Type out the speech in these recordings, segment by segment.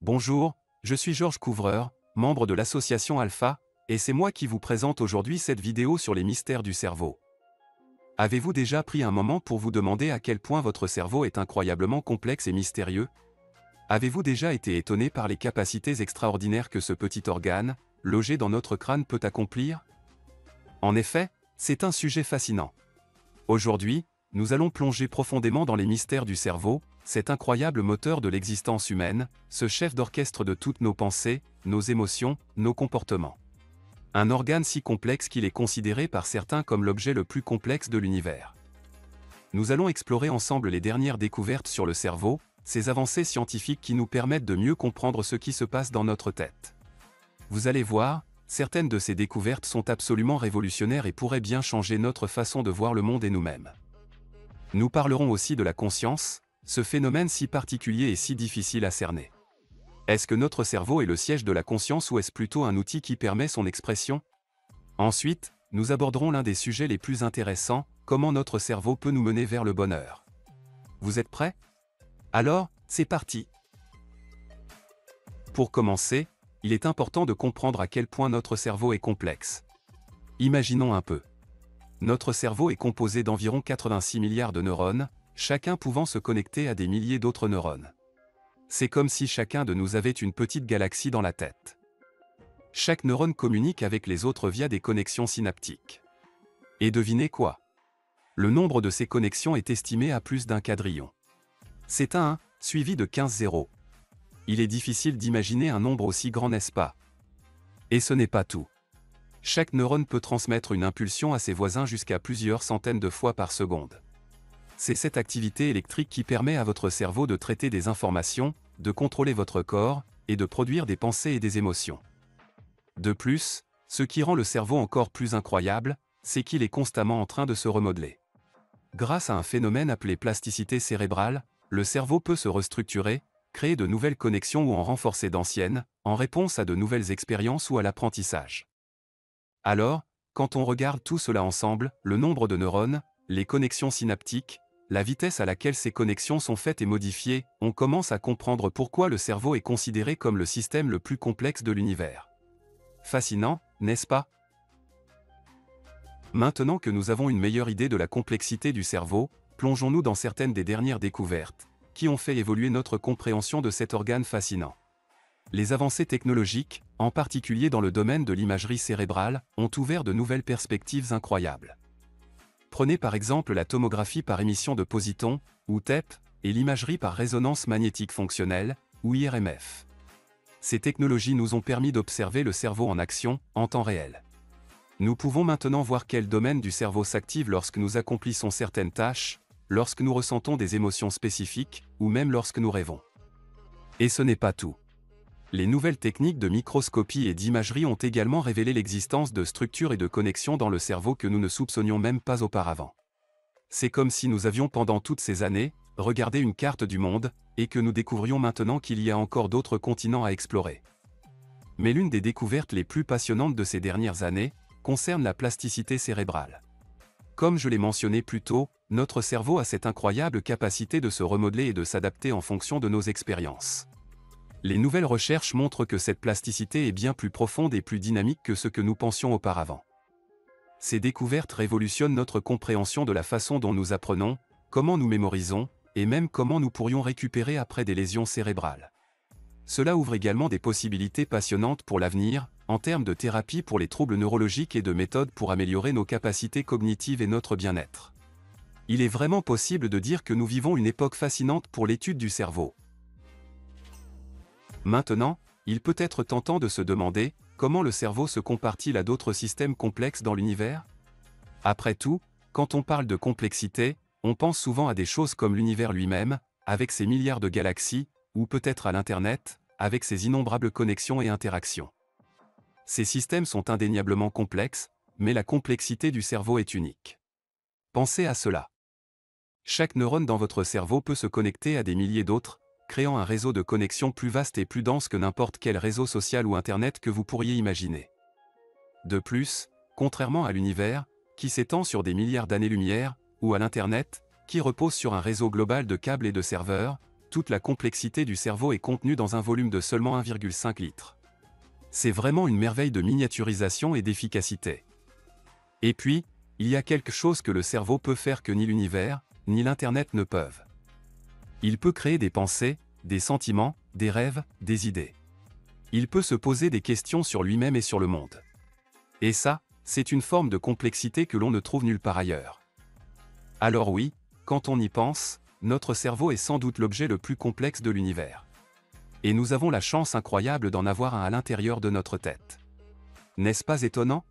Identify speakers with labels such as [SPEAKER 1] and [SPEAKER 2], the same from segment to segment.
[SPEAKER 1] Bonjour, je suis Georges Couvreur, membre de l'association Alpha, et c'est moi qui vous présente aujourd'hui cette vidéo sur les mystères du cerveau. Avez-vous déjà pris un moment pour vous demander à quel point votre cerveau est incroyablement complexe et mystérieux? Avez-vous déjà été étonné par les capacités extraordinaires que ce petit organe, logé dans notre crâne, peut accomplir? En effet, c'est un sujet fascinant. Aujourd'hui, nous allons plonger profondément dans les mystères du cerveau, cet incroyable moteur de l'existence humaine, ce chef d'orchestre de toutes nos pensées, nos émotions, nos comportements. Un organe si complexe qu'il est considéré par certains comme l'objet le plus complexe de l'univers. Nous allons explorer ensemble les dernières découvertes sur le cerveau, ces avancées scientifiques qui nous permettent de mieux comprendre ce qui se passe dans notre tête. Vous allez voir, certaines de ces découvertes sont absolument révolutionnaires et pourraient bien changer notre façon de voir le monde et nous-mêmes. Nous parlerons aussi de la conscience, ce phénomène si particulier et si difficile à cerner. Est-ce que notre cerveau est le siège de la conscience ou est-ce plutôt un outil qui permet son expression? Ensuite, nous aborderons l'un des sujets les plus intéressants, comment notre cerveau peut nous mener vers le bonheur. Vous êtes prêts? Alors, c'est parti! Pour commencer, il est important de comprendre à quel point notre cerveau est complexe. Imaginons un peu. Notre cerveau est composé d'environ 86 milliards de neurones, chacun pouvant se connecter à des milliers d'autres neurones. C'est comme si chacun de nous avait une petite galaxie dans la tête. Chaque neurone communique avec les autres via des connexions synaptiques. Et devinez quoi? Le nombre de ces connexions est estimé à plus d'un quadrillion. C'est un 1, suivi de 15 zéros. Il est difficile d'imaginer un nombre aussi grand, n'est-ce pas? Et ce n'est pas tout. Chaque neurone peut transmettre une impulsion à ses voisins jusqu'à plusieurs centaines de fois par seconde. C'est cette activité électrique qui permet à votre cerveau de traiter des informations, de contrôler votre corps, et de produire des pensées et des émotions. De plus, ce qui rend le cerveau encore plus incroyable, c'est qu'il est constamment en train de se remodeler. Grâce à un phénomène appelé plasticité cérébrale, le cerveau peut se restructurer, créer de nouvelles connexions ou en renforcer d'anciennes, en réponse à de nouvelles expériences ou à l'apprentissage. Alors, quand on regarde tout cela ensemble, le nombre de neurones, les connexions synaptiques, la vitesse à laquelle ces connexions sont faites et modifiées, on commence à comprendre pourquoi le cerveau est considéré comme le système le plus complexe de l'univers. Fascinant, n'est-ce pas? Maintenant que nous avons une meilleure idée de la complexité du cerveau, plongeons-nous dans certaines des dernières découvertes, qui ont fait évoluer notre compréhension de cet organe fascinant. Les avancées technologiques, en particulier dans le domaine de l'imagerie cérébrale, ont ouvert de nouvelles perspectives incroyables. Prenez par exemple la tomographie par émission de positons, ou TEP, et l'imagerie par résonance magnétique fonctionnelle, ou IRMF. Ces technologies nous ont permis d'observer le cerveau en action, en temps réel. Nous pouvons maintenant voir quel domaine du cerveau s'active lorsque nous accomplissons certaines tâches, lorsque nous ressentons des émotions spécifiques, ou même lorsque nous rêvons. Et ce n'est pas tout. Les nouvelles techniques de microscopie et d'imagerie ont également révélé l'existence de structures et de connexions dans le cerveau que nous ne soupçonnions même pas auparavant. C'est comme si nous avions pendant toutes ces années regardé une carte du monde, et que nous découvrions maintenant qu'il y a encore d'autres continents à explorer. Mais l'une des découvertes les plus passionnantes de ces dernières années concerne la plasticité cérébrale. Comme je l'ai mentionné plus tôt, notre cerveau a cette incroyable capacité de se remodeler et de s'adapter en fonction de nos expériences. Les nouvelles recherches montrent que cette plasticité est bien plus profonde et plus dynamique que ce que nous pensions auparavant. Ces découvertes révolutionnent notre compréhension de la façon dont nous apprenons, comment nous mémorisons, et même comment nous pourrions récupérer après des lésions cérébrales. Cela ouvre également des possibilités passionnantes pour l'avenir, en termes de thérapie pour les troubles neurologiques et de méthodes pour améliorer nos capacités cognitives et notre bien-être. Il est vraiment possible de dire que nous vivons une époque fascinante pour l'étude du cerveau. Maintenant, il peut être tentant de se demander comment le cerveau se compare-t-il à d'autres systèmes complexes dans l'univers? Après tout, quand on parle de complexité, on pense souvent à des choses comme l'univers lui-même, avec ses milliards de galaxies, ou peut-être à l'Internet, avec ses innombrables connexions et interactions. Ces systèmes sont indéniablement complexes, mais la complexité du cerveau est unique. Pensez à cela. Chaque neurone dans votre cerveau peut se connecter à des milliers d'autres, créant un réseau de connexions plus vaste et plus dense que n'importe quel réseau social ou Internet que vous pourriez imaginer. De plus, contrairement à l'univers, qui s'étend sur des milliards d'années-lumière, ou à l'Internet, qui repose sur un réseau global de câbles et de serveurs, toute la complexité du cerveau est contenue dans un volume de seulement 1,5 litre. C'est vraiment une merveille de miniaturisation et d'efficacité. Et puis, il y a quelque chose que le cerveau peut faire que ni l'univers, ni l'Internet ne peuvent. Il peut créer des pensées, des sentiments, des rêves, des idées. Il peut se poser des questions sur lui-même et sur le monde. Et ça, c'est une forme de complexité que l'on ne trouve nulle part ailleurs. Alors oui, quand on y pense, notre cerveau est sans doute l'objet le plus complexe de l'univers. Et nous avons la chance incroyable d'en avoir un à l'intérieur de notre tête. N'est-ce pas étonnant?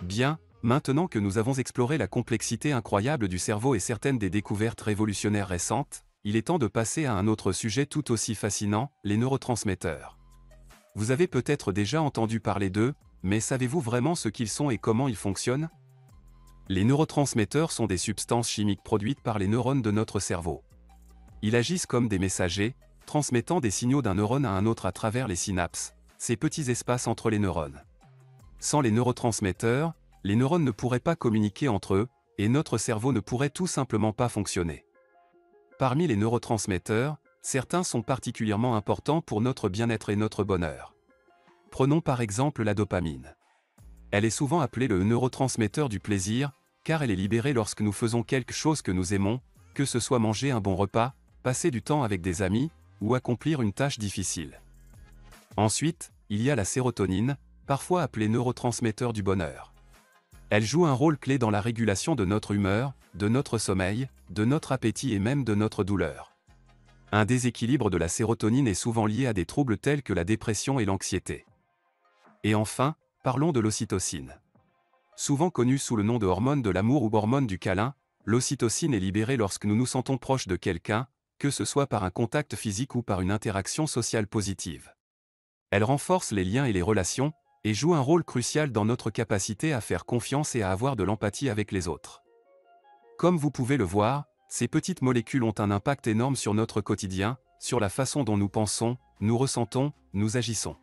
[SPEAKER 1] Bien, maintenant que nous avons exploré la complexité incroyable du cerveau et certaines des découvertes révolutionnaires récentes, il est temps de passer à un autre sujet tout aussi fascinant, les neurotransmetteurs. Vous avez peut-être déjà entendu parler d'eux, mais savez-vous vraiment ce qu'ils sont et comment ils fonctionnent? Les neurotransmetteurs sont des substances chimiques produites par les neurones de notre cerveau. Ils agissent comme des messagers, transmettant des signaux d'un neurone à un autre à travers les synapses, ces petits espaces entre les neurones. Sans les neurotransmetteurs, les neurones ne pourraient pas communiquer entre eux, et notre cerveau ne pourrait tout simplement pas fonctionner. Parmi les neurotransmetteurs, certains sont particulièrement importants pour notre bien-être et notre bonheur. Prenons par exemple la dopamine. Elle est souvent appelée le neurotransmetteur du plaisir, car elle est libérée lorsque nous faisons quelque chose que nous aimons, que ce soit manger un bon repas, passer du temps avec des amis, ou accomplir une tâche difficile. Ensuite, il y a la sérotonine, parfois appelée neurotransmetteur du bonheur. Elle joue un rôle clé dans la régulation de notre humeur, de notre sommeil, de notre appétit et même de notre douleur. Un déséquilibre de la sérotonine est souvent lié à des troubles tels que la dépression et l'anxiété. Et enfin, parlons de l'ocytocine. Souvent connue sous le nom de hormone de l'amour ou hormone du câlin, l'ocytocine est libérée lorsque nous nous sentons proches de quelqu'un, que ce soit par un contact physique ou par une interaction sociale positive. Elle renforce les liens et les relations, et joue un rôle crucial dans notre capacité à faire confiance et à avoir de l'empathie avec les autres. Comme vous pouvez le voir, ces petites molécules ont un impact énorme sur notre quotidien, sur la façon dont nous pensons, nous ressentons, nous agissons.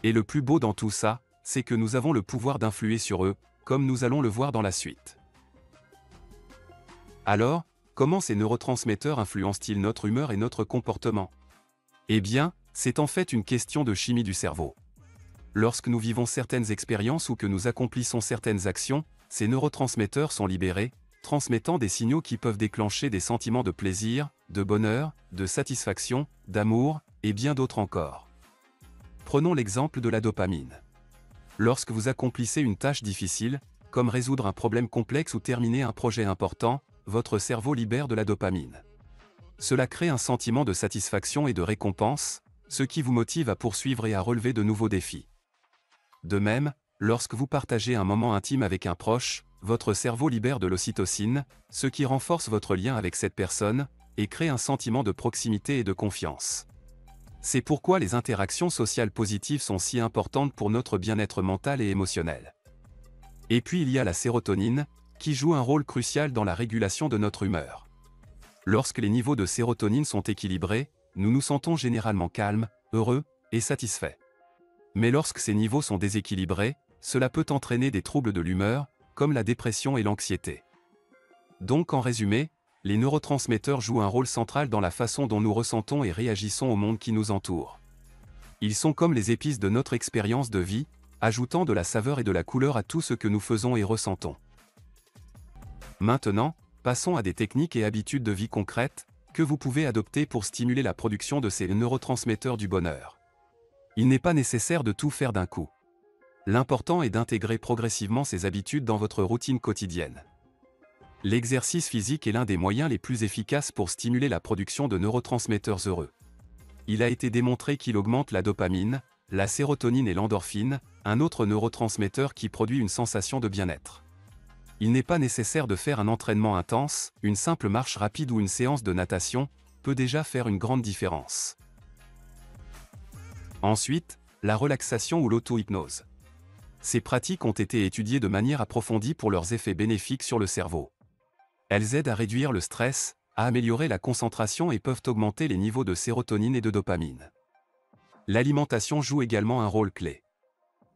[SPEAKER 1] Et le plus beau dans tout ça, c'est que nous avons le pouvoir d'influer sur eux, comme nous allons le voir dans la suite. Alors, comment ces neurotransmetteurs influencent-ils notre humeur et notre comportement? Eh bien, c'est en fait une question de chimie du cerveau. Lorsque nous vivons certaines expériences ou que nous accomplissons certaines actions, ces neurotransmetteurs sont libérés, transmettant des signaux qui peuvent déclencher des sentiments de plaisir, de bonheur, de satisfaction, d'amour, et bien d'autres encore. Prenons l'exemple de la dopamine. Lorsque vous accomplissez une tâche difficile, comme résoudre un problème complexe ou terminer un projet important, votre cerveau libère de la dopamine. Cela crée un sentiment de satisfaction et de récompense, ce qui vous motive à poursuivre et à relever de nouveaux défis. De même, lorsque vous partagez un moment intime avec un proche, votre cerveau libère de l'ocytocine, ce qui renforce votre lien avec cette personne, et crée un sentiment de proximité et de confiance. C'est pourquoi les interactions sociales positives sont si importantes pour notre bien-être mental et émotionnel. Et puis il y a la sérotonine, qui joue un rôle crucial dans la régulation de notre humeur. Lorsque les niveaux de sérotonine sont équilibrés, nous nous sentons généralement calmes, heureux et satisfaits. Mais lorsque ces niveaux sont déséquilibrés, cela peut entraîner des troubles de l'humeur, comme la dépression et l'anxiété. Donc en résumé, les neurotransmetteurs jouent un rôle central dans la façon dont nous ressentons et réagissons au monde qui nous entoure. Ils sont comme les épices de notre expérience de vie, ajoutant de la saveur et de la couleur à tout ce que nous faisons et ressentons. Maintenant, passons à des techniques et habitudes de vie concrètes, que vous pouvez adopter pour stimuler la production de ces neurotransmetteurs du bonheur. Il n'est pas nécessaire de tout faire d'un coup. L'important est d'intégrer progressivement ces habitudes dans votre routine quotidienne. L'exercice physique est l'un des moyens les plus efficaces pour stimuler la production de neurotransmetteurs heureux. Il a été démontré qu'il augmente la dopamine, la sérotonine et l'endorphine, un autre neurotransmetteur qui produit une sensation de bien-être. Il n'est pas nécessaire de faire un entraînement intense, une simple marche rapide ou une séance de natation peut déjà faire une grande différence. Ensuite, la relaxation ou l'auto-hypnose. Ces pratiques ont été étudiées de manière approfondie pour leurs effets bénéfiques sur le cerveau. Elles aident à réduire le stress, à améliorer la concentration et peuvent augmenter les niveaux de sérotonine et de dopamine. L'alimentation joue également un rôle clé.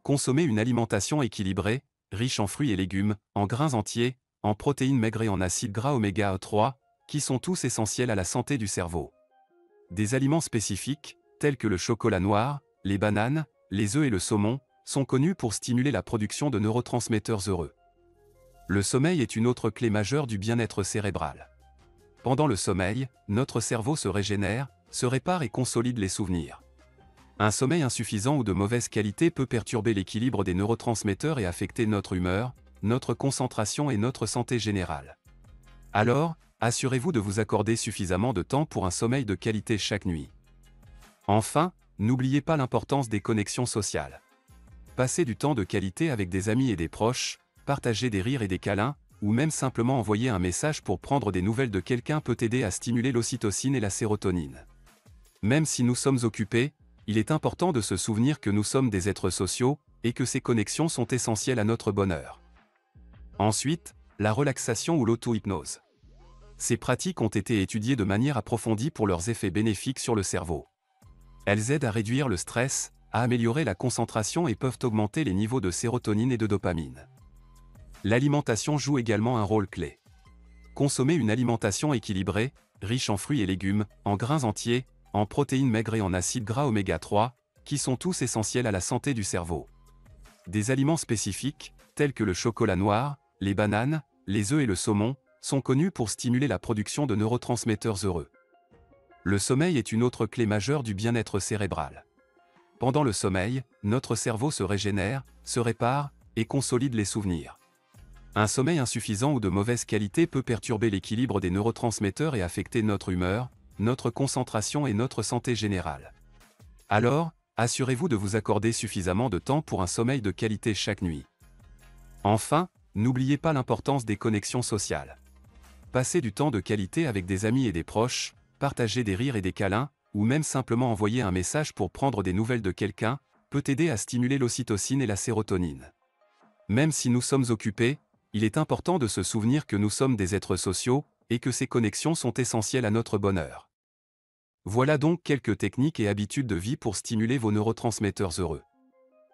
[SPEAKER 1] Consommer une alimentation équilibrée, riche en fruits et légumes, en grains entiers, en protéines maigres et en acides gras oméga 3, qui sont tous essentiels à la santé du cerveau. Des aliments spécifiques, tels que le chocolat noir, les bananes, les œufs et le saumon, sont connus pour stimuler la production de neurotransmetteurs heureux. Le sommeil est une autre clé majeure du bien-être cérébral. Pendant le sommeil, notre cerveau se régénère, se répare et consolide les souvenirs. Un sommeil insuffisant ou de mauvaise qualité peut perturber l'équilibre des neurotransmetteurs et affecter notre humeur, notre concentration et notre santé générale. Alors, assurez-vous de vous accorder suffisamment de temps pour un sommeil de qualité chaque nuit. Enfin, n'oubliez pas l'importance des connexions sociales. Passez du temps de qualité avec des amis et des proches, partager des rires et des câlins, ou même simplement envoyer un message pour prendre des nouvelles de quelqu'un peut aider à stimuler l'ocytocine et la sérotonine. Même si nous sommes occupés, il est important de se souvenir que nous sommes des êtres sociaux, et que ces connexions sont essentielles à notre bonheur. Ensuite, la relaxation ou l'auto-hypnose. Ces pratiques ont été étudiées de manière approfondie pour leurs effets bénéfiques sur le cerveau. Elles aident à réduire le stress, à améliorer la concentration et peuvent augmenter les niveaux de sérotonine et de dopamine. L'alimentation joue également un rôle clé. Consommer une alimentation équilibrée, riche en fruits et légumes, en grains entiers, en protéines maigres et en acides gras oméga 3, qui sont tous essentiels à la santé du cerveau. Des aliments spécifiques, tels que le chocolat noir, les bananes, les œufs et le saumon, sont connus pour stimuler la production de neurotransmetteurs heureux. Le sommeil est une autre clé majeure du bien-être cérébral. Pendant le sommeil, notre cerveau se régénère, se répare, et consolide les souvenirs. Un sommeil insuffisant ou de mauvaise qualité peut perturber l'équilibre des neurotransmetteurs et affecter notre humeur, notre concentration et notre santé générale. Alors, assurez-vous de vous accorder suffisamment de temps pour un sommeil de qualité chaque nuit. Enfin, n'oubliez pas l'importance des connexions sociales. Passez du temps de qualité avec des amis et des proches, partager des rires et des câlins, ou même simplement envoyer un message pour prendre des nouvelles de quelqu'un, peut aider à stimuler l'ocytocine et la sérotonine. Même si nous sommes occupés, il est important de se souvenir que nous sommes des êtres sociaux, et que ces connexions sont essentielles à notre bonheur. Voilà donc quelques techniques et habitudes de vie pour stimuler vos neurotransmetteurs heureux.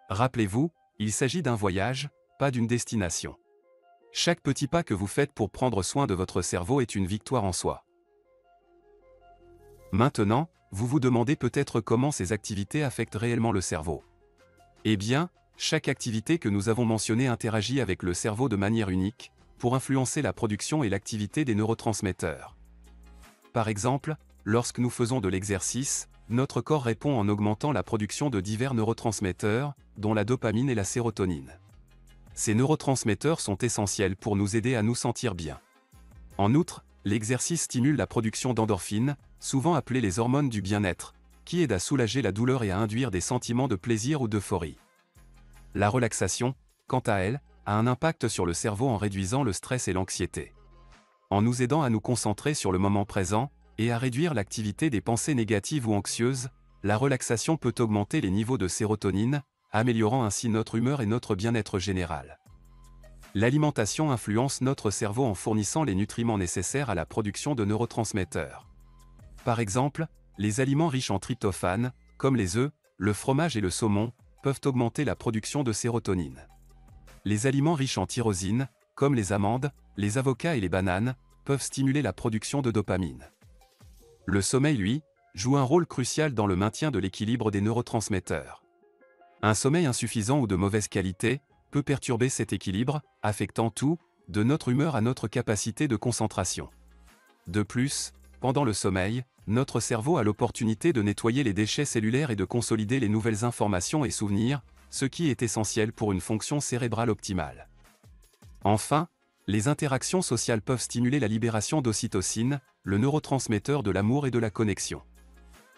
[SPEAKER 1] Rappelez-vous, il s'agit d'un voyage, pas d'une destination. Chaque petit pas que vous faites pour prendre soin de votre cerveau est une victoire en soi. Maintenant, vous vous demandez peut-être comment ces activités affectent réellement le cerveau. Eh bien, chaque activité que nous avons mentionnée interagit avec le cerveau de manière unique, pour influencer la production et l'activité des neurotransmetteurs. Par exemple, lorsque nous faisons de l'exercice, notre corps répond en augmentant la production de divers neurotransmetteurs, dont la dopamine et la sérotonine. Ces neurotransmetteurs sont essentiels pour nous aider à nous sentir bien. En outre, l'exercice stimule la production d'endorphines, souvent appelées les hormones du bien-être, qui aident à soulager la douleur et à induire des sentiments de plaisir ou d'euphorie. La relaxation, quant à elle, a un impact sur le cerveau en réduisant le stress et l'anxiété. En nous aidant à nous concentrer sur le moment présent, et à réduire l'activité des pensées négatives ou anxieuses, la relaxation peut augmenter les niveaux de sérotonine, améliorant ainsi notre humeur et notre bien-être général. L'alimentation influence notre cerveau en fournissant les nutriments nécessaires à la production de neurotransmetteurs. Par exemple, les aliments riches en tryptophane, comme les œufs, le fromage et le saumon, peuvent augmenter la production de sérotonine. Les aliments riches en tyrosine, comme les amandes, les avocats et les bananes, peuvent stimuler la production de dopamine. Le sommeil, lui, joue un rôle crucial dans le maintien de l'équilibre des neurotransmetteurs. Un sommeil insuffisant ou de mauvaise qualité peut perturber cet équilibre, affectant tout, de notre humeur à notre capacité de concentration. De plus, pendant le sommeil, notre cerveau a l'opportunité de nettoyer les déchets cellulaires et de consolider les nouvelles informations et souvenirs, ce qui est essentiel pour une fonction cérébrale optimale. Enfin, les interactions sociales peuvent stimuler la libération d'ocytocine, le neurotransmetteur de l'amour et de la connexion.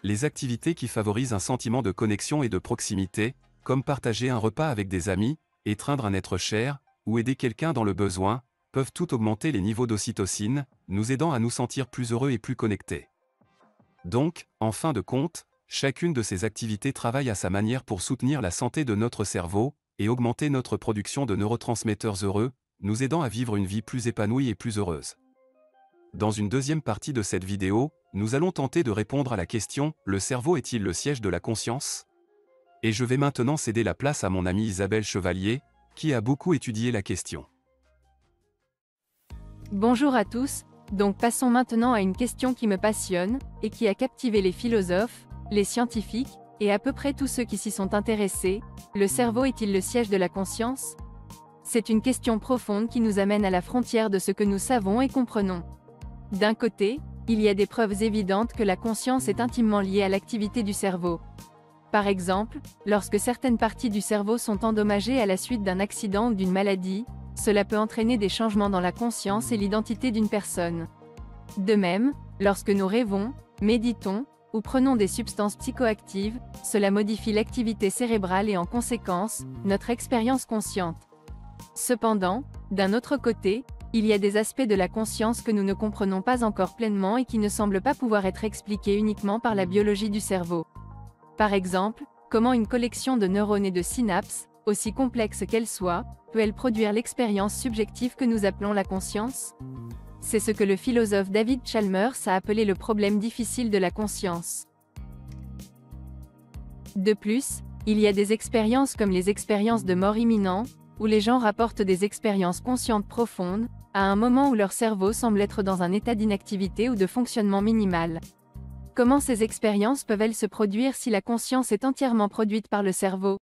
[SPEAKER 1] Les activités qui favorisent un sentiment de connexion et de proximité, comme partager un repas avec des amis, étreindre un être cher, ou aider quelqu'un dans le besoin, peuvent tout augmenter les niveaux d'ocytocine, nous aidant à nous sentir plus heureux et plus connectés. Donc, en fin de compte, chacune de ces activités travaille à sa manière pour soutenir la santé de notre cerveau, et augmenter notre production de neurotransmetteurs heureux, nous aidant à vivre une vie plus épanouie et plus heureuse. Dans une deuxième partie de cette vidéo, nous allons tenter de répondre à la question « Le cerveau est-il le siège de la conscience ?» Et je vais maintenant céder la place à mon amie Isabelle Chevalier, qui a beaucoup étudié la question.
[SPEAKER 2] Bonjour à tous, Donc passons maintenant à une question qui me passionne, et qui a captivé les philosophes, les scientifiques, et à peu près tous ceux qui s'y sont intéressés: le cerveau est-il le siège de la conscience? C'est une question profonde qui nous amène à la frontière de ce que nous savons et comprenons. D'un côté, il y a des preuves évidentes que la conscience est intimement liée à l'activité du cerveau. Par exemple, lorsque certaines parties du cerveau sont endommagées à la suite d'un accident ou d'une maladie, cela peut entraîner des changements dans la conscience et l'identité d'une personne. De même, lorsque nous rêvons, méditons, ou prenons des substances psychoactives, cela modifie l'activité cérébrale et en conséquence, notre expérience consciente. Cependant, d'un autre côté, il y a des aspects de la conscience que nous ne comprenons pas encore pleinement et qui ne semblent pas pouvoir être expliqués uniquement par la biologie du cerveau. Par exemple, comment une collection de neurones et de synapses, aussi complexe qu'elle soit, peut-elle produire l'expérience subjective que nous appelons la conscience? C'est ce que le philosophe David Chalmers a appelé le problème difficile de la conscience. De plus, il y a des expériences comme les expériences de mort imminent, où les gens rapportent des expériences conscientes profondes, à un moment où leur cerveau semble être dans un état d'inactivité ou de fonctionnement minimal. Comment ces expériences peuvent-elles se produire si la conscience est entièrement produite par le cerveau?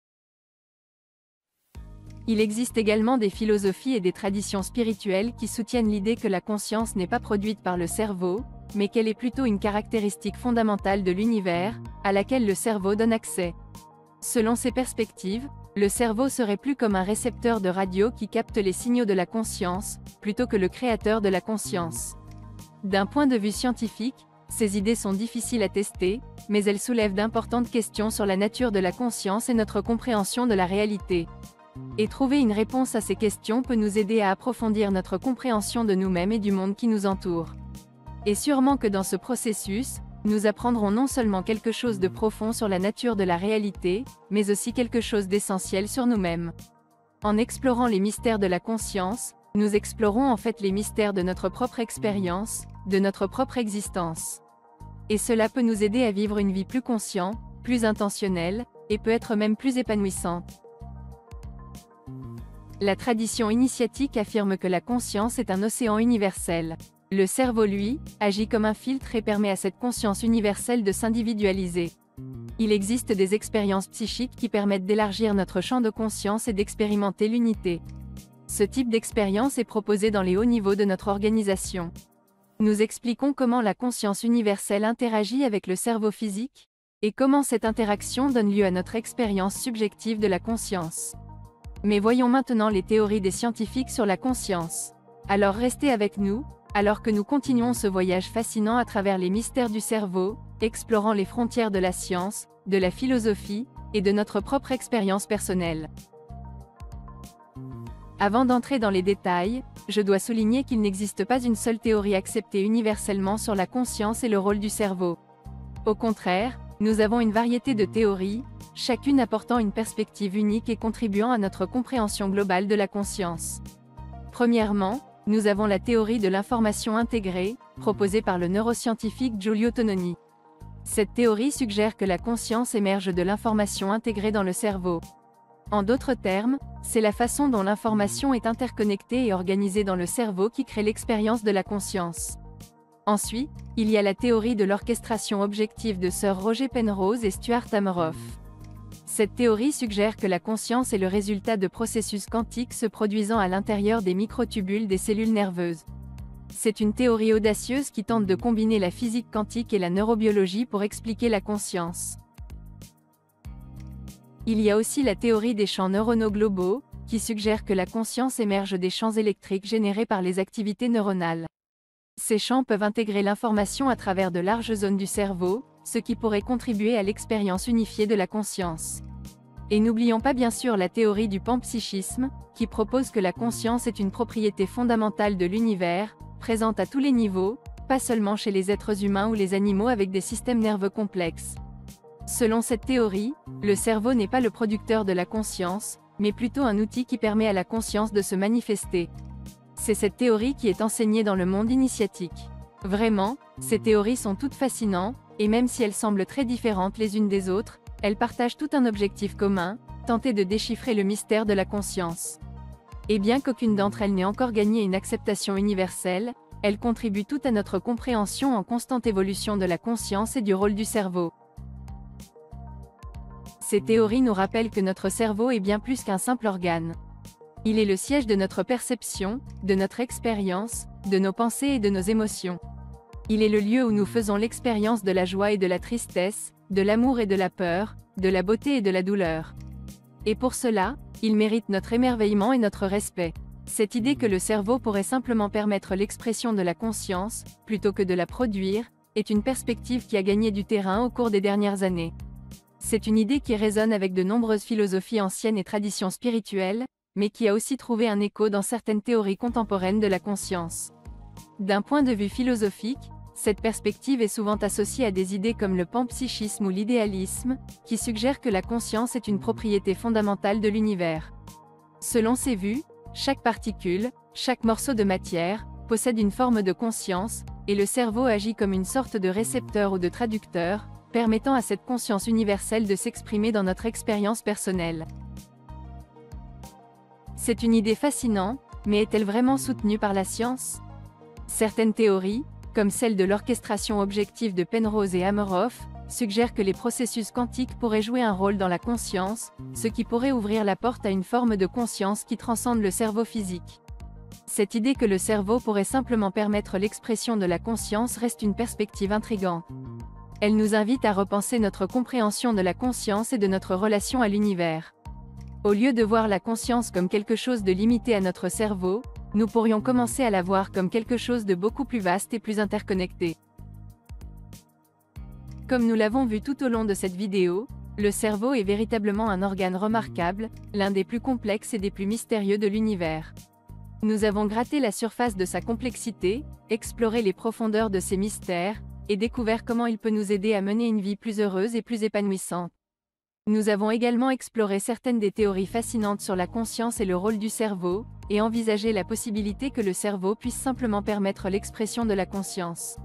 [SPEAKER 2] Il existe également des philosophies et des traditions spirituelles qui soutiennent l'idée que la conscience n'est pas produite par le cerveau, mais qu'elle est plutôt une caractéristique fondamentale de l'univers, à laquelle le cerveau donne accès. Selon ces perspectives, le cerveau serait plus comme un récepteur de radio qui capte les signaux de la conscience, plutôt que le créateur de la conscience. D'un point de vue scientifique, ces idées sont difficiles à tester, mais elles soulèvent d'importantes questions sur la nature de la conscience et notre compréhension de la réalité. Et trouver une réponse à ces questions peut nous aider à approfondir notre compréhension de nous-mêmes et du monde qui nous entoure. Et sûrement que dans ce processus, nous apprendrons non seulement quelque chose de profond sur la nature de la réalité, mais aussi quelque chose d'essentiel sur nous-mêmes. En explorant les mystères de la conscience, nous explorons en fait les mystères de notre propre expérience, de notre propre existence. Et cela peut nous aider à vivre une vie plus consciente, plus intentionnelle, et peut être même plus épanouissante. La tradition initiatique affirme que la conscience est un océan universel. Le cerveau, lui, agit comme un filtre et permet à cette conscience universelle de s'individualiser. Il existe des expériences psychiques qui permettent d'élargir notre champ de conscience et d'expérimenter l'unité. Ce type d'expérience est proposé dans les hauts niveaux de notre organisation. Nous expliquons comment la conscience universelle interagit avec le cerveau physique, et comment cette interaction donne lieu à notre expérience subjective de la conscience. Mais voyons maintenant les théories des scientifiques sur la conscience. Alors restez avec nous, alors que nous continuons ce voyage fascinant à travers les mystères du cerveau, explorant les frontières de la science, de la philosophie, et de notre propre expérience personnelle. Avant d'entrer dans les détails, je dois souligner qu'il n'existe pas une seule théorie acceptée universellement sur la conscience et le rôle du cerveau. Au contraire, nous avons une variété de théories, chacune apportant une perspective unique et contribuant à notre compréhension globale de la conscience. Premièrement, nous avons la théorie de l'information intégrée, proposée par le neuroscientifique Giulio Tononi. Cette théorie suggère que la conscience émerge de l'information intégrée dans le cerveau. En d'autres termes, c'est la façon dont l'information est interconnectée et organisée dans le cerveau qui crée l'expérience de la conscience. Ensuite, il y a la théorie de l'orchestration objective de Sir Roger Penrose et Stuart Hameroff. Cette théorie suggère que la conscience est le résultat de processus quantiques se produisant à l'intérieur des microtubules des cellules nerveuses. C'est une théorie audacieuse qui tente de combiner la physique quantique et la neurobiologie pour expliquer la conscience. Il y a aussi la théorie des champs neuronaux globaux, qui suggère que la conscience émerge des champs électriques générés par les activités neuronales. Ces champs peuvent intégrer l'information à travers de larges zones du cerveau, ce qui pourrait contribuer à l'expérience unifiée de la conscience. Et n'oublions pas bien sûr la théorie du panpsychisme, qui propose que la conscience est une propriété fondamentale de l'univers, présente à tous les niveaux, pas seulement chez les êtres humains ou les animaux avec des systèmes nerveux complexes. Selon cette théorie, le cerveau n'est pas le producteur de la conscience, mais plutôt un outil qui permet à la conscience de se manifester. C'est cette théorie qui est enseignée dans le monde initiatique. Vraiment, ces théories sont toutes fascinantes, et même si elles semblent très différentes les unes des autres, elles partagent tout un objectif commun, tenter de déchiffrer le mystère de la conscience. Et bien qu'aucune d'entre elles n'ait encore gagné une acceptation universelle, Elles contribuent toutes à notre compréhension en constante évolution de la conscience et du rôle du cerveau. Ces théories nous rappellent que notre cerveau est bien plus qu'un simple organe. Il est le siège de notre perception, de notre expérience, de nos pensées et de nos émotions. Il est le lieu où nous faisons l'expérience de la joie et de la tristesse, de l'amour et de la peur, de la beauté et de la douleur. Et pour cela, il mérite notre émerveillement et notre respect. Cette idée que le cerveau pourrait simplement permettre l'expression de la conscience, plutôt que de la produire, est une perspective qui a gagné du terrain au cours des dernières années. C'est une idée qui résonne avec de nombreuses philosophies anciennes et traditions spirituelles, mais qui a aussi trouvé un écho dans certaines théories contemporaines de la conscience. D'un point de vue philosophique, cette perspective est souvent associée à des idées comme le panpsychisme ou l'idéalisme, qui suggèrent que la conscience est une propriété fondamentale de l'univers. Selon ces vues, chaque particule, chaque morceau de matière, possède une forme de conscience, et le cerveau agit comme une sorte de récepteur ou de traducteur, permettant à cette conscience universelle de s'exprimer dans notre expérience personnelle. C'est une idée fascinante, mais est-elle vraiment soutenue par la science? Certaines théories, comme celle de l'orchestration objective de Penrose et Hameroff, suggèrent que les processus quantiques pourraient jouer un rôle dans la conscience, ce qui pourrait ouvrir la porte à une forme de conscience qui transcende le cerveau physique. Cette idée que le cerveau pourrait simplement permettre l'expression de la conscience reste une perspective intrigante. Elle nous invite à repenser notre compréhension de la conscience et de notre relation à l'univers. Au lieu de voir la conscience comme quelque chose de limité à notre cerveau, nous pourrions commencer à la voir comme quelque chose de beaucoup plus vaste et plus interconnecté. Comme nous l'avons vu tout au long de cette vidéo, le cerveau est véritablement un organe remarquable, l'un des plus complexes et des plus mystérieux de l'univers. Nous avons gratté la surface de sa complexité, exploré les profondeurs de ses mystères, et découvert comment il peut nous aider à mener une vie plus heureuse et plus épanouissante. Nous avons également exploré certaines des théories fascinantes sur la conscience et le rôle du cerveau, et envisagé la possibilité que le cerveau puisse simplement permettre l'expression de la conscience.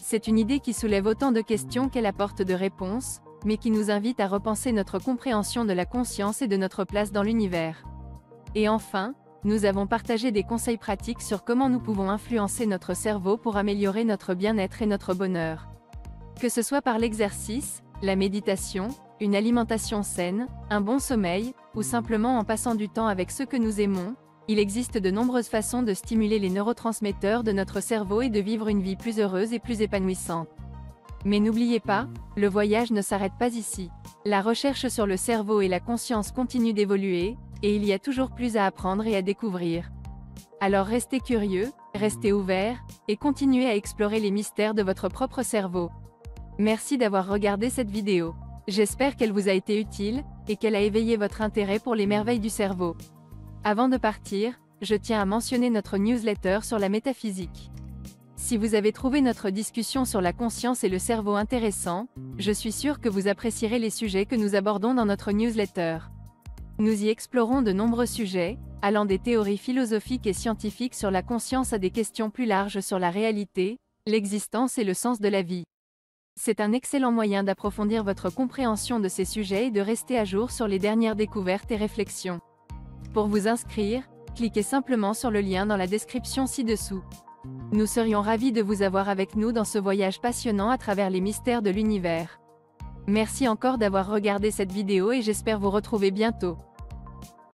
[SPEAKER 2] C'est une idée qui soulève autant de questions qu'elle apporte de réponses, mais qui nous invite à repenser notre compréhension de la conscience et de notre place dans l'univers. Et enfin, nous avons partagé des conseils pratiques sur comment nous pouvons influencer notre cerveau pour améliorer notre bien-être et notre bonheur. Que ce soit par l'exercice, la méditation, une alimentation saine, un bon sommeil, ou simplement en passant du temps avec ceux que nous aimons, il existe de nombreuses façons de stimuler les neurotransmetteurs de notre cerveau et de vivre une vie plus heureuse et plus épanouissante. Mais n'oubliez pas, le voyage ne s'arrête pas ici. La recherche sur le cerveau et la conscience continue d'évoluer, et il y a toujours plus à apprendre et à découvrir. Alors restez curieux, restez ouverts, et continuez à explorer les mystères de votre propre cerveau. Merci d'avoir regardé cette vidéo. J'espère qu'elle vous a été utile, et qu'elle a éveillé votre intérêt pour les merveilles du cerveau. Avant de partir, je tiens à mentionner notre newsletter sur la métaphysique. Si vous avez trouvé notre discussion sur la conscience et le cerveau intéressant, je suis sûr que vous apprécierez les sujets que nous abordons dans notre newsletter. Nous y explorons de nombreux sujets, allant des théories philosophiques et scientifiques sur la conscience à des questions plus larges sur la réalité, l'existence et le sens de la vie. C'est un excellent moyen d'approfondir votre compréhension de ces sujets et de rester à jour sur les dernières découvertes et réflexions. Pour vous inscrire, cliquez simplement sur le lien dans la description ci-dessous. Nous serions ravis de vous avoir avec nous dans ce voyage passionnant à travers les mystères de l'univers. Merci encore d'avoir regardé cette vidéo et j'espère vous retrouver bientôt.